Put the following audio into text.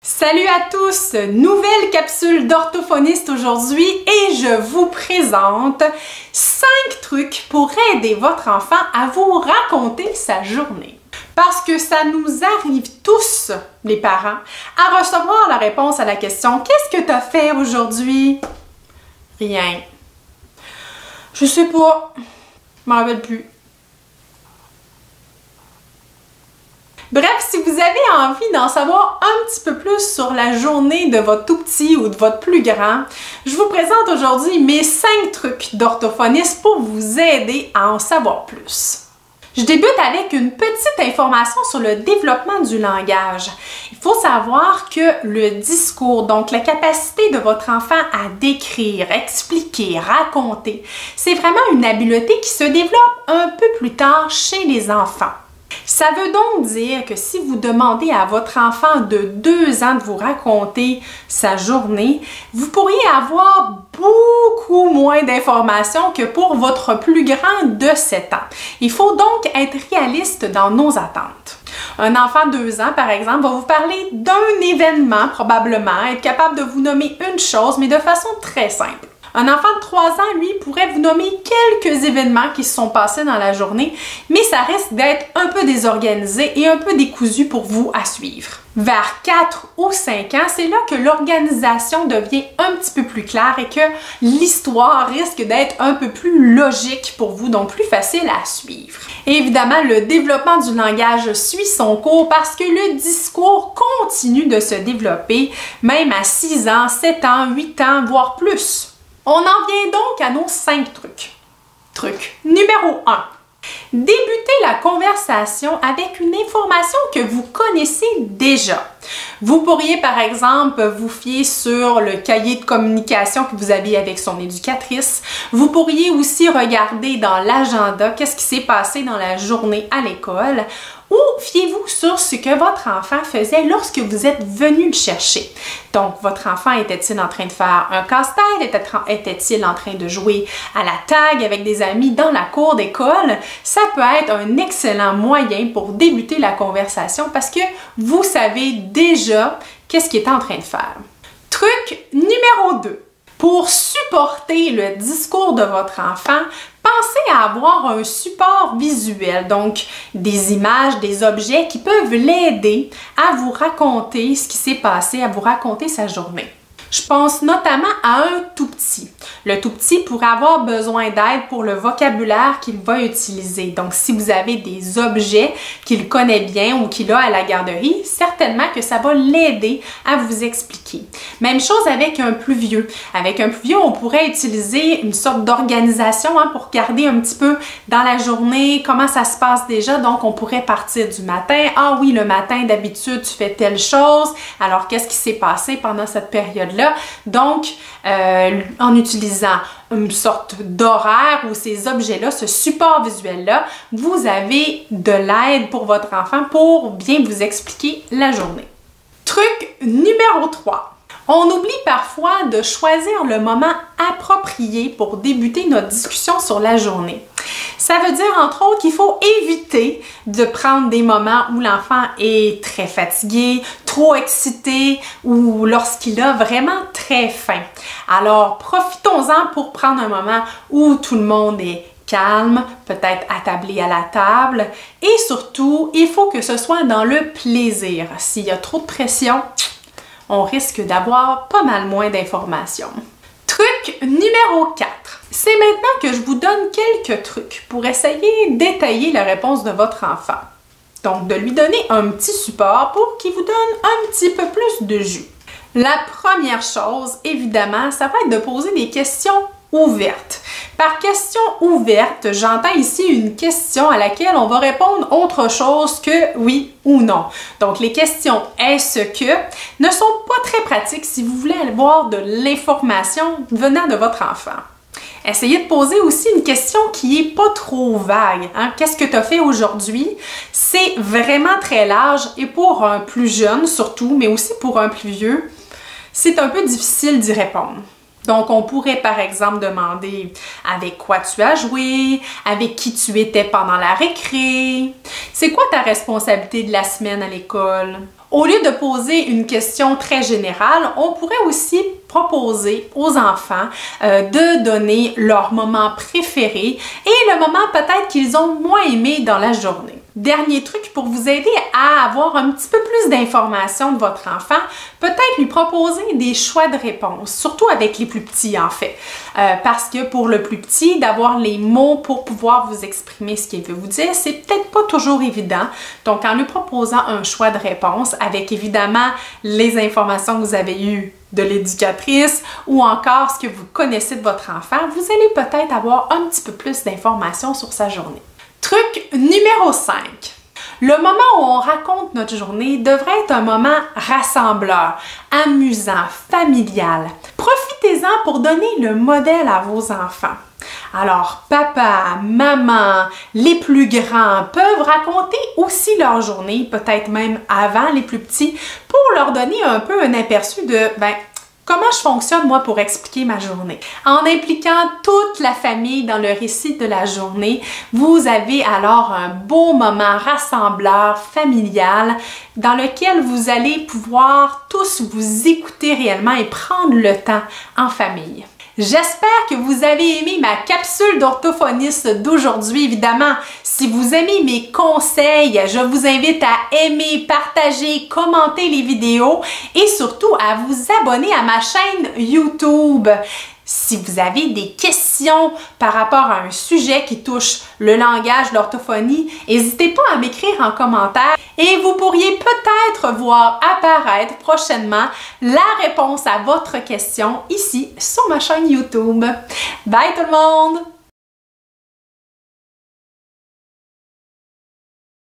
Salut à tous! Nouvelle capsule d'orthophoniste aujourd'hui et je vous présente 5 trucs pour aider votre enfant à vous raconter sa journée. Parce que ça nous arrive tous, les parents, à recevoir la réponse à la question « Qu'est-ce que tu as fait aujourd'hui? » Rien. Je sais pas. Je m'en rappelle plus. Bref, si vous avez envie d'en savoir un petit peu plus sur la journée de votre tout petit ou de votre plus grand, je vous présente aujourd'hui mes 5 trucs d'orthophoniste pour vous aider à en savoir plus. Je débute avec une petite information sur le développement du langage. Il faut savoir que le discours, donc la capacité de votre enfant à décrire, expliquer, raconter, c'est vraiment une habileté qui se développe un peu plus tard chez les enfants. Ça veut donc dire que si vous demandez à votre enfant de 2 ans de vous raconter sa journée, vous pourriez avoir beaucoup moins d'informations que pour votre plus grand de 7 ans. Il faut donc être réaliste dans nos attentes. Un enfant de 2 ans, par exemple, va vous parler d'un événement, probablement, être capable de vous nommer une chose, mais de façon très simple. Un enfant de 3 ans, lui, pourrait vous nommer quelques événements qui se sont passés dans la journée, mais ça risque d'être un peu désorganisé et un peu décousu pour vous à suivre. Vers 4 ou 5 ans, c'est là que l'organisation devient un petit peu plus claire et que l'histoire risque d'être un peu plus logique pour vous, donc plus facile à suivre. Et évidemment, le développement du langage suit son cours parce que le discours continue de se développer, même à 6 ans, 7 ans, 8 ans, voire plus. On en vient donc à nos 5 trucs. Truc numéro 1. Débutez la conversation avec une information que vous connaissez déjà. Vous pourriez par exemple vous fier sur le cahier de communication que vous avez avec son éducatrice. Vous pourriez aussi regarder dans l'agenda qu'est-ce qui s'est passé dans la journée à l'école. Ou fiez-vous sur ce que votre enfant faisait lorsque vous êtes venu le chercher. Donc, votre enfant était-il en train de faire un casse-tête? Était-il en train de jouer à la tag avec des amis dans la cour d'école? Ça peut être un excellent moyen pour débuter la conversation parce que vous savez déjà qu'est-ce qu'il est en train de faire. Truc numéro 2. Pour supporter le discours de votre enfant, pensez à avoir un support visuel, donc des images, des objets qui peuvent l'aider à vous raconter ce qui s'est passé, à vous raconter sa journée. Je pense notamment à un tout petit. Le tout petit pourrait avoir besoin d'aide pour le vocabulaire qu'il va utiliser. Donc, si vous avez des objets qu'il connaît bien ou qu'il a à la garderie, certainement que ça va l'aider à vous expliquer. Même chose avec un plus vieux. Avec un plus vieux, on pourrait utiliser une sorte d'organisation pour regarder un petit peu dans la journée comment ça se passe déjà. Donc, on pourrait partir du matin. Ah oui, le matin, d'habitude, tu fais telle chose. Alors, qu'est-ce qui s'est passé pendant cette période-là? Donc, en utilisant une sorte d'horaire ou ces objets-là, ce support visuel-là, vous avez de l'aide pour votre enfant pour bien vous expliquer la journée. Truc numéro 3. On oublie parfois de choisir le moment approprié pour débuter notre discussion sur la journée. Ça veut dire, entre autres, qu'il faut éviter de prendre des moments où l'enfant est très fatigué, trop excité ou lorsqu'il a vraiment très faim. Alors, profitons-en pour prendre un moment où tout le monde est calme, peut-être attablé à la table et surtout, il faut que ce soit dans le plaisir. S'il y a trop de pression, on risque d'avoir pas mal moins d'informations. Truc numéro 4. C'est maintenant que je vous donne quelques trucs pour essayer d'étayer la réponse de votre enfant. Donc, de lui donner un petit support pour qu'il vous donne un petit peu plus de jus. La première chose, évidemment, ça va être de poser des questions ouvertes. Par question ouverte, j'entends ici une question à laquelle on va répondre autre chose que oui ou non. Donc, les questions « est-ce que » ne sont pas très pratiques si vous voulez avoir de l'information venant de votre enfant. Essayez de poser aussi une question qui n'est pas trop vague. Qu'est-ce que tu as fait aujourd'hui? C'est vraiment très large et pour un plus jeune surtout, mais aussi pour un plus vieux, c'est un peu difficile d'y répondre. Donc, on pourrait par exemple demander avec quoi tu as joué, avec qui tu étais pendant la récré, c'est quoi ta responsabilité de la semaine à l'école. Au lieu de poser une question très générale, on pourrait aussi proposer aux enfants de donner leur moment préféré et le moment peut-être qu'ils ont moins aimé dans la journée. Dernier truc pour vous aider à avoir un petit peu plus d'informations de votre enfant, peut-être lui proposer des choix de réponses, surtout avec les plus petits en fait. Parce que pour le plus petit, d'avoir les mots pour pouvoir vous exprimer ce qu'il veut vous dire, c'est peut-être pas toujours évident. Donc en lui proposant un choix de réponse avec évidemment les informations que vous avez eues de l'éducatrice ou encore ce que vous connaissez de votre enfant, vous allez peut-être avoir un petit peu plus d'informations sur sa journée. Truc numéro 5. Le moment où on raconte notre journée devrait être un moment rassembleur, amusant, familial. Profitez-en pour donner le modèle à vos enfants. Alors, papa, maman, les plus grands peuvent raconter aussi leur journée, peut-être même avant les plus petits, pour leur donner un peu un aperçu de, comment je fonctionne, moi, pour expliquer ma journée? En impliquant toute la famille dans le récit de la journée, vous avez alors un beau moment rassembleur, familial, dans lequel vous allez pouvoir tous vous écouter réellement et prendre le temps en famille. J'espère que vous avez aimé ma capsule d'orthophoniste d'aujourd'hui. Évidemment, si vous aimez mes conseils, je vous invite à aimer, partager, commenter les vidéos et surtout à vous abonner à ma chaîne YouTube. Si vous avez des questions par rapport à un sujet qui touche le langage, l'orthophonie, n'hésitez pas à m'écrire en commentaire et vous pourriez peut-être voir apparaître prochainement la réponse à votre question ici sur ma chaîne YouTube. Bye tout le monde!